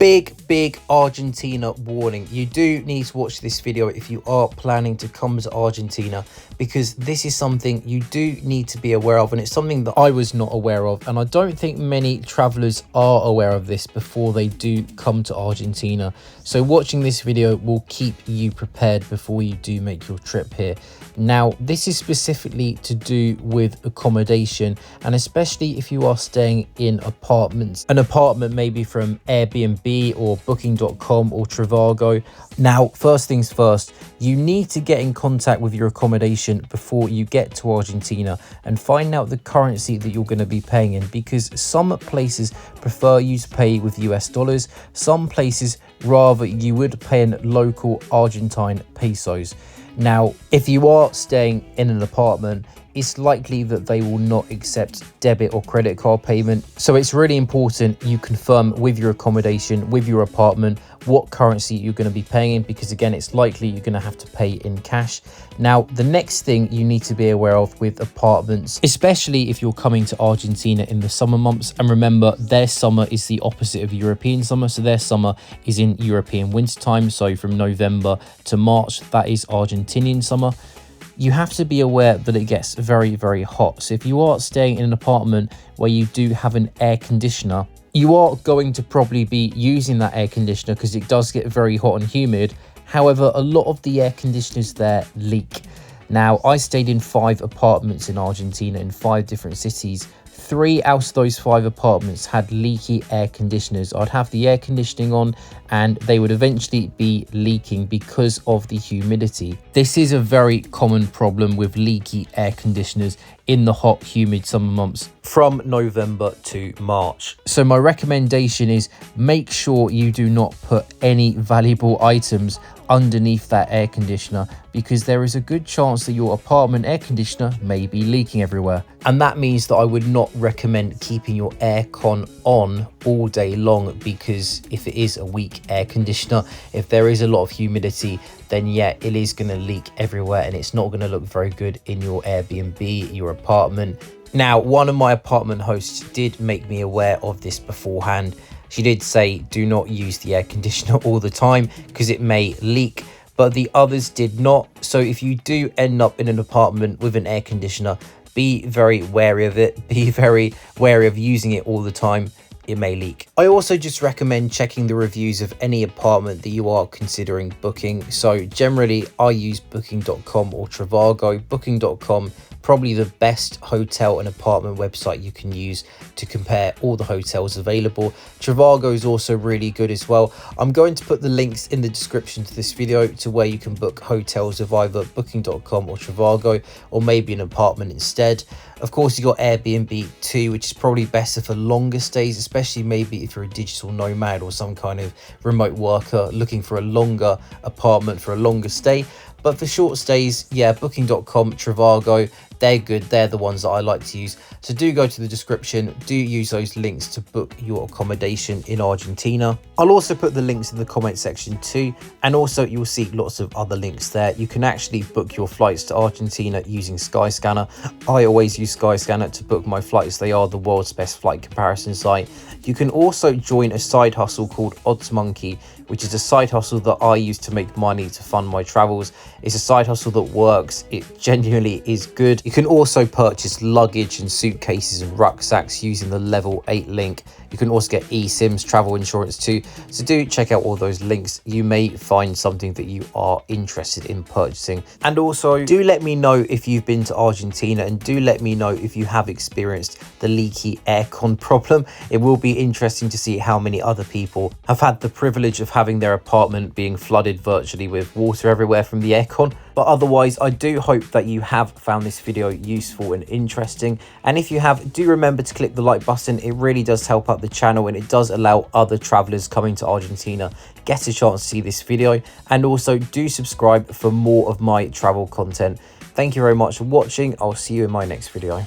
Big Argentina warning. You do need to watch this video if you are planning to come to Argentina, because this is something you do need to be aware of, and it's something that I was not aware of, and I don't think many travelers are aware of this before they do come to Argentina. So watching this video will keep you prepared before you do make your trip here. Now, this is specifically to do with accommodation, and especially if you are staying in apartments. An apartment maybe from Airbnb or booking.com or Trivago. Now, first things first, you need to get in contact with your accommodation before you get to Argentina and find out the currency that you're going to be paying in, because some places prefer you to pay with US dollars, some places rather you would pay in local Argentine pesos. Now, if you are staying in an apartment, it's likely that they will not accept debit or credit card payment. So it's really important you confirm with your accommodation, with your apartment, what currency you're going to be paying in, because again, it's likely you're going to have to pay in cash. Now, the next thing you need to be aware of with apartments, especially if you're coming to Argentina in the summer months, and remember, their summer is the opposite of European summer. So their summer is in European winter time. So from November to March, that is Argentinian summer. You have to be aware that it gets very hot. So if you are staying in an apartment where you do have an air conditioner, you are going to probably be using that air conditioner because it does get very hot and humid. However, a lot of the air conditioners there leak. Now, I stayed in 5 apartments in Argentina in 5 different cities. 3 out of those 5 apartments had leaky air conditioners. I'd have the air conditioning on and they would eventually be leaking because of the humidity. This is a very common problem with leaky air conditioners in the hot, humid summer months from November to March. So my recommendation is make sure you do not put any valuable items underneath that air conditioner, because there is a good chance that your apartment air conditioner may be leaking everywhere. And that means that I would not recommend keeping your aircon on all day long, because if it is a weak air conditioner, if there is a lot of humidity, then yeah, it is going to leak everywhere and it's not going to look very good in your Airbnb, your apartment. Now, one of my apartment hosts did make me aware of this beforehand. She did say do not use the air conditioner all the time because it may leak, but the others did not. So if you do end up in an apartment with an air conditioner, be very wary of it. Be very wary of using it all the time. It may leak. I also just recommend checking the reviews of any apartment that you are considering booking. So generally I use booking.com or Trivago. Booking.com, probably the best hotel and apartment website you can use to compare all the hotels available. Trivago is also really good as well. I'm going to put the links in the description to this video to where you can book hotels with either booking.com or Trivago, or maybe an apartment instead. Of course, you got Airbnb too, which is probably better for longer stays, especially maybe if you're a digital nomad or some kind of remote worker looking for a longer apartment for a longer stay. But for short stays, yeah, booking.com, Trivago, they're good. They're the ones that I like to use. So do go to the description. Do use those links to book your accommodation in Argentina. I'll also put the links in the comment section too. And also you'll see lots of other links there. You can actually book your flights to Argentina using Skyscanner. I always use Skyscanner to book my flights. They are the world's best flight comparison site. You can also join a side hustle called Oddsmonkey, which is a side hustle that I use to make money to fund my travels. It's a side hustle that works. It genuinely is good. You can also purchase luggage and suitcases and rucksacks using the level 8 link. You can also get eSIMs, travel insurance too. So do check out all those links. You may find something that you are interested in purchasing. And also do let me know if you've been to Argentina, and do let me know if you have experienced the leaky aircon problem. It will be interesting to see how many other people have had the privilege of having their apartment being flooded virtually with water everywhere from the aircon. But otherwise, I do hope that you have found this video useful and interesting. And if you have, do remember to click the like button. It really does help out the channel, and it does allow other travelers coming to Argentina get a chance to see this video. And also do subscribe for more of my travel content. Thank you very much for watching. I'll see you in my next video.